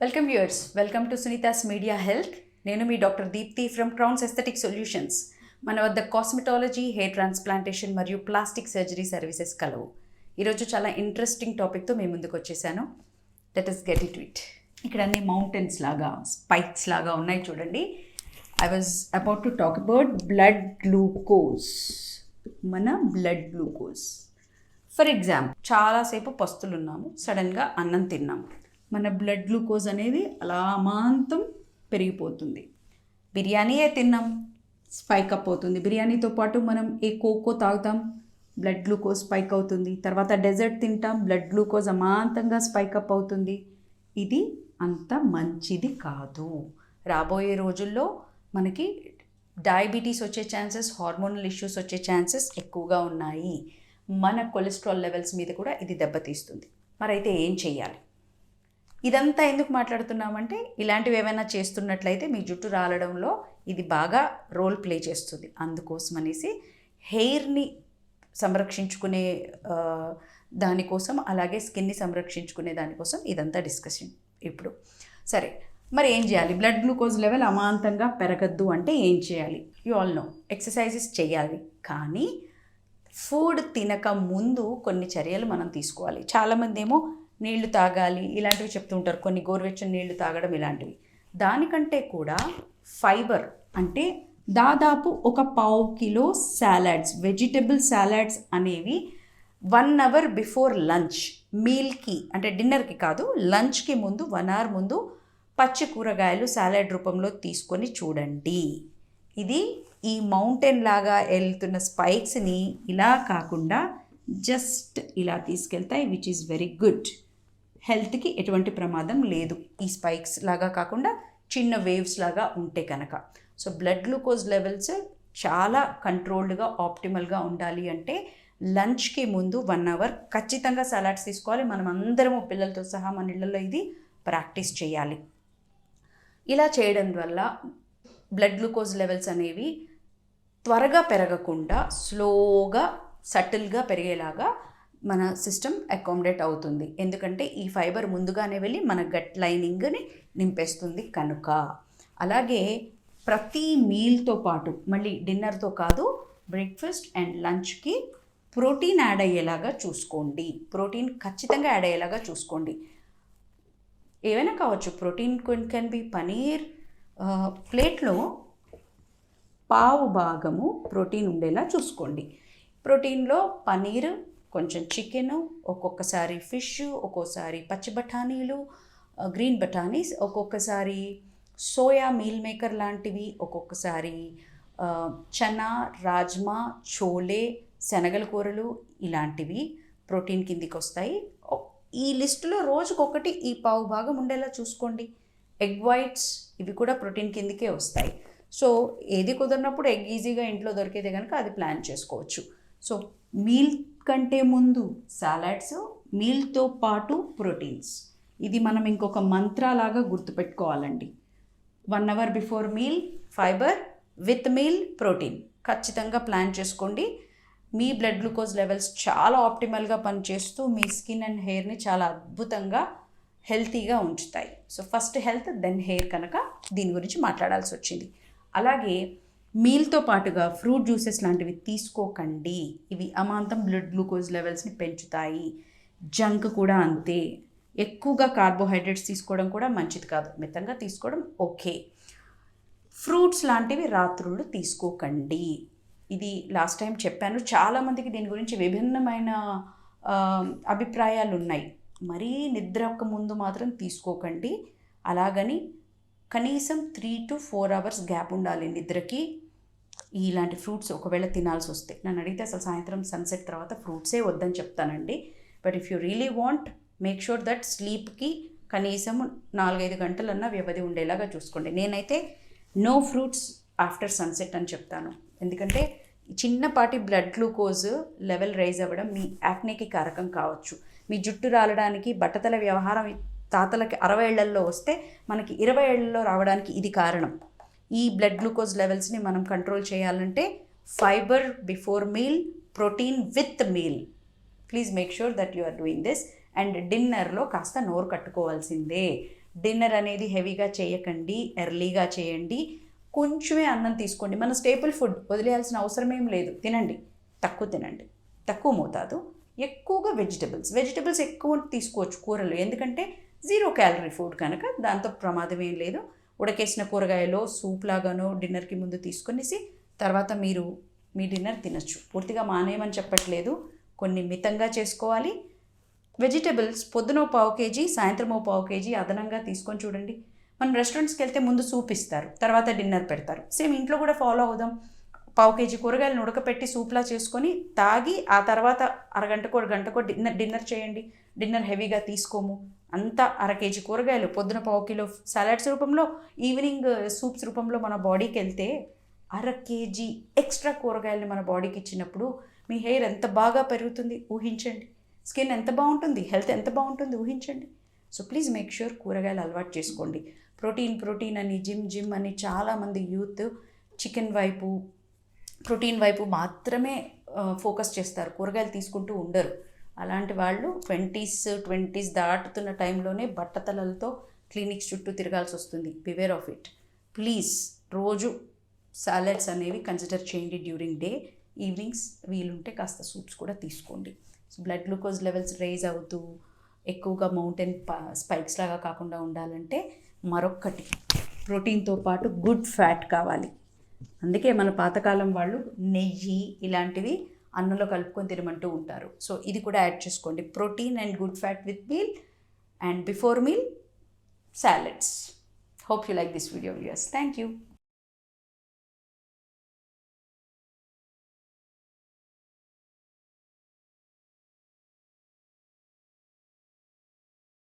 Welcome viewers, welcome to Sunitha's media health. నేను మీ doctor Deepthi from crowns aesthetic solutions. మన వద్ద కాస్మెటాలజీ, హెయిర్ ట్రాన్స్ప్లాంటేషన్ మరియు ప్లాస్టిక్ సర్జరీ సర్వీసెస్ కలవు. ఈరోజు చాలా ఇంట్రెస్టింగ్ టాపిక్తో మేము ముందుకు వచ్చేసాను. Let us get it with. ఇక్కడ అన్ని మౌంటైన్స్ లాగా, స్పైక్స్ లాగా ఉన్నాయి చూడండి. I was about to talk about blood glucose. మన బ్లడ్ గ్లూకోజ్, ఫర్ ఎగ్జాంపుల్, చాలాసేపు పస్తులున్నాము, సడన్గా అన్నం తిన్నాము. మన బ్లడ్ గ్లూకోజ్ అనేది అలా అమాంతం పెరిగిపోతుంది. బిర్యానీయే తిన్నాం, స్పైక్ అప్ అవుతుంది. బిర్యానీతో పాటు మనం ఏ కోకో తాగుతాం, బ్లడ్ గ్లూకోజ్ స్పైక్ అవుతుంది. తర్వాత డెజర్ట్ తింటాం, బ్లడ్ గ్లూకోజ్ అమాంతంగా స్పైక్ అప్ అవుతుంది. ఇది అంత మంచిది కాదు. రాబోయే రోజుల్లో మనకి డయాబెటీస్ వచ్చే ఛాన్సెస్, హార్మోనల్ ఇష్యూస్ వచ్చే ఛాన్సెస్ ఎక్కువగా ఉన్నాయి. మన కొలెస్ట్రాల్ లెవెల్స్ మీద కూడా ఇది దెబ్బతీస్తుంది. మరైతే ఏం చెయ్యాలి? ఇదంతా ఎందుకు మాట్లాడుతున్నామంటే, ఇలాంటివి ఏమైనా చేస్తున్నట్లయితే మీ జుట్టు రాలడంలో ఇది బాగా రోల్ ప్లే చేస్తుంది. అందుకోసం అనేసి హెయిర్ని సంరక్షించుకునే దానికోసం, అలాగే స్కిన్ని సంరక్షించుకునే దానికోసం ఇదంతా డిస్కషన్ ఇప్పుడు. సరే, మరి ఏం చేయాలి? బ్లడ్ గ్లూకోజ్ లెవెల్ అమాంతంగా పెరగద్దు అంటే ఏం చేయాలి? యు ఆల్ నో, ఎక్సర్సైజెస్ చేయాలి. కానీ ఫుడ్ తినక ముందు కొన్ని చర్యలు మనం తీసుకోవాలి. చాలామంది ఏమో నీళ్లు తాగాలి ఇలాంటివి చెప్తూ ఉంటారు, కొన్ని గోరువెచ్చని నీళ్లు తాగడం ఇలాంటివి. దానికంటే కూడా ఫైబర్ అంటే దాదాపు 1 కిలో సాలడ్స్, వెజిటబుల్ సాలడ్స్ అనేవి 1 అవర్ బిఫోర్ లంచ్, మీల్కి అంటే డిన్నర్కి కాదు, లంచ్కి ముందు 1 అవర్ ముందు పచ్చి కూరగాయలు సాలడ్ రూపంలో తీసుకొని చూడండి. ఇది ఈ మౌంటైన్ లాగా వెళ్తున్న స్పైక్స్ని ఇలా కాకుండా జస్ట్ ఇలా తీసుకెళ్తాయి, విచ్ ఈజ్ వెరీ గుడ్. హెల్త్కి ఎటువంటి ప్రమాదం లేదు ఈ స్పైక్స్ లాగా కాకుండా చిన్న వేవ్స్ లాగా ఉంటే కనుక. సో బ్లడ్ గ్లూకోజ్ లెవెల్స్ చాలా కంట్రోల్డ్గా, ఆప్టిమల్గా ఉండాలి అంటే లంచ్కి ముందు 1 అవర్ ఖచ్చితంగా సలాడ్స్ తీసుకోవాలి. మనం అందరము పిల్లలతో సహా మన ఇళ్ళల్లో ఇది ప్రాక్టీస్ చేయాలి. ఇలా చేయడం వల్ల బ్లడ్ గ్లూకోజ్ లెవెల్స్ అనేవి త్వరగా పెరగకుండా స్లోగా, సటిల్గా పెరిగేలాగా మన సిస్టమ్ అకామిడేట్ అవుతుంది. ఎందుకంటే ఈ ఫైబర్ ముందుగానే వెళ్ళి మన గట్ లైనింగ్ని నింపేస్తుంది కనుక. అలాగే ప్రతి మీల్తో పాటు, మళ్ళీ డిన్నర్తో కాదు, బ్రేక్ఫాస్ట్ అండ్ లంచ్కి ప్రోటీన్ యాడ్ అయ్యేలాగా చూసుకోండి. ప్రోటీన్ ఖచ్చితంగా యాడ్ అయ్యేలాగా చూసుకోండి. ఏవైనా కావచ్చు, ప్రోటీన్ కెన్ బి పనీర్. ప్లేట్లో పావు భాగము ప్రోటీన్ ఉండేలా చూసుకోండి. ప్రోటీన్లో పనీర్, కొంచెం చికెను, ఒక్కొక్కసారి ఫిష్, ఒక్కోసారి పచ్చి బఠానీలు, గ్రీన్ బఠానీస్, ఒక్కొక్కసారి సోయా మీల్ మేకర్ లాంటివి, ఒక్కొక్కసారి చనా, రాజ్మా, చోలే, శనగల కూరలు ఇలాంటివి ప్రోటీన్ కిందికి వస్తాయి. ఈ లిస్టులో రోజుకొకటి ఈ పావు భాగం ఉండేలా చూసుకోండి. ఎగ్ వైట్స్, ఇవి కూడా ప్రోటీన్ కిందికే వస్తాయి. సో ఏది కుదిరినప్పుడు ఎగ్ ఈజీగా ఇంట్లో దొరికేదే కనుక అది ప్లాన్ చేసుకోవచ్చు. సో మీల్ కంటే ముందు సాలడ్స్, మీల్తో పాటు ప్రోటీన్స్. ఇది మనం ఇంకొక మంత్రాలాగా గుర్తుపెట్టుకోవాలండి. 1 hour before meal fibre, with meal protein ఖచ్చితంగా ప్లాన్ చేసుకోండి. మీ బ్లడ్ గ్లూకోజ్ లెవెల్స్ చాలా ఆప్టిమల్గా పనిచేస్తూ మీ స్కిన్ అండ్ హెయిర్ని చాలా అద్భుతంగా, హెల్తీగా ఉంచుతాయి. So first health, then hair కనుక దీని గురించి మాట్లాడాల్సి వచ్చింది. అలాగే మీల్తో పాటుగా ఫ్రూట్ జ్యూసెస్ లాంటివి తీసుకోకండి. ఇవి అమాంతం బ్లడ్ గ్లూకోజ్ లెవెల్స్ని పెంచుతాయి. జంక్ కూడా అంతే. ఎక్కువగా కార్బోహైడ్రేట్స్ తీసుకోవడం కూడా మంచిది కాదు, మితంగా తీసుకోవడం ఓకే. ఫ్రూట్స్ లాంటివి రాత్రుళ్ళు తీసుకోకండి. ఇది లాస్ట్ టైం చెప్పాను. చాలామందికి దీని గురించి విభిన్నమైన అభిప్రాయాలు ఉన్నాయి. మరీ నిద్రకు ముందు మాత్రం తీసుకోకండి. అలాగని కనీసం 3 to 4 అవర్స్ గ్యాప్ ఉండాలి నిద్రకి. ఇలాంటి ఫ్రూట్స్ ఒకవేళ తినాల్సి వస్తే, నన్ను అడిగితే అసలు సాయంత్రం సన్సెట్ తర్వాత ఫ్రూట్సే వద్దని చెప్తానండి. But if you really want, make sure that స్లీప్కి కనీసం 4-5 గంటలన్నా వ్యవధి ఉండేలాగా చూసుకోండి. నేనైతే నో ఫ్రూట్స్ ఆఫ్టర్ సన్సెట్ అని చెప్తాను. ఎందుకంటే చిన్నపాటి బ్లడ్ గ్లూకోజ్ లెవెల్ రైజ్ అవ్వడం మీ యాక్నేకి కారకం కావచ్చు. మీ జుట్టు రాలడానికి, బట్టతల వ్యవహారం తాతలకి 60 ఏళ్లలో వస్తే మనకి 20 ఏళ్లలో రావడానికి ఇది కారణం. ఈ బ్లడ్ గ్లూకోజ్ లెవెల్స్ని మనం కంట్రోల్ చేయాలంటే fibre before meal, protein with meal. Please make sure that you are doing this. And డిన్నర్లో కాస్త నోరు కట్టుకోవాల్సిందే. డిన్నర్ అనేది హెవీగా చేయకండి, ఎర్లీగా చేయండి. కొంచెమే అన్నం తీసుకోండి. మన స్టేపుల్ ఫుడ్ వదిలేయాల్సిన అవసరం ఏం లేదు. తినండి, తక్కువ తినండి, తక్కువ మోతాదు. ఎక్కువగా వెజిటబుల్స్ ఎక్కువ తీసుకోవచ్చు కూరలు, ఎందుకంటే 0 క్యాలరీ ఫుడ్ కనుక దాంతో ప్రమాదం ఏం లేదు. ఉడకేసిన కూరగాయలో సూప్ లాగానో డిన్నర్కి ముందు తీసుకొనేసి తర్వాత మీరు మీ డిన్నర్ తినచ్చు. పూర్తిగా మానేయమని చెప్పట్లేదు, కొన్ని మితంగా చేసుకోవాలి. వెజిటబుల్స్ పొద్దున 1/4 కేజీ, సాయంత్రం 1/4 కేజీ అదనంగా తీసుకొని చూడండి. మనం రెస్టారెంట్స్కి వెళ్తే ముందు సూప్ ఇస్తారు, తర్వాత డిన్నర్ పెడతారు. సేమ్ ఇంట్లో కూడా ఫాలో అవుదాం. 1/4 కేజీ కూరగాయలను ఉడకపెట్టి సూప్లా చేసుకొని తాగి ఆ తర్వాత అరగంటకో గంటకో డిన్నర్ చేయండి. డిన్నర్ హెవీగా తీసుకోము. అంతా 1/2 కేజీ కూరగాయలు పొద్దున 1/4 కిలో సలాడ్స్ రూపంలో, ఈవినింగ్ సూప్స్ రూపంలో మన బాడీకి వెళ్తే 1/2 కేజీ ఎక్స్ట్రా కూరగాయలని మన బాడీకి ఇచ్చినప్పుడు మీ హెయిర్ ఎంత బాగా పెరుగుతుంది ఊహించండి. స్కిన్ ఎంత బాగుంటుంది, హెల్త్ ఎంత బాగుంటుంది ఊహించండి. సో ప్లీజ్ మేక్ ష్యూర్ కూరగాయలు అలవాటు చేసుకోండి. ప్రోటీన్ అని జిమ్ అని చాలామంది యూత్ చికెన్ వైపు, ప్రోటీన్ వైపు మాత్రమే ఫోకస్ చేస్తారు, కూరగాయలు తీసుకుంటూ ఉండరు. అలాంటి వాళ్ళు 20s దాటుతున్న టైంలోనే బట్టతలలతో క్లినిక్స్ చుట్టూ తిరగాల్సి వస్తుంది. Beware of it. ప్లీజ్ రోజు సాలెడ్స్ అనేవి కన్సిడర్ చేయండి డ్యూరింగ్ డే. ఈవినింగ్స్ వీలుంటే కాస్త సూప్స్ కూడా తీసుకోండి. So blood glucose levels rise అవుతూ ఎక్కువగా మౌంటైన్ స్పైక్స్ లాగా కాకుండా ఉండాలంటే మరొక్కటి, ప్రోటీన్తో పాటు గుడ్ ఫ్యాట్ కావాలి. అందుకే మన పాతకాలం వాళ్ళు నెయ్యి ఇలాంటివి అన్నంలో కలుపుకొని తినమంటూ ఉంటారు. సో ఇది కూడా యాడ్ చేసుకోండి. Protein and good fat with meal, and before meal salads. Hope you like this video, viewers. Thank you.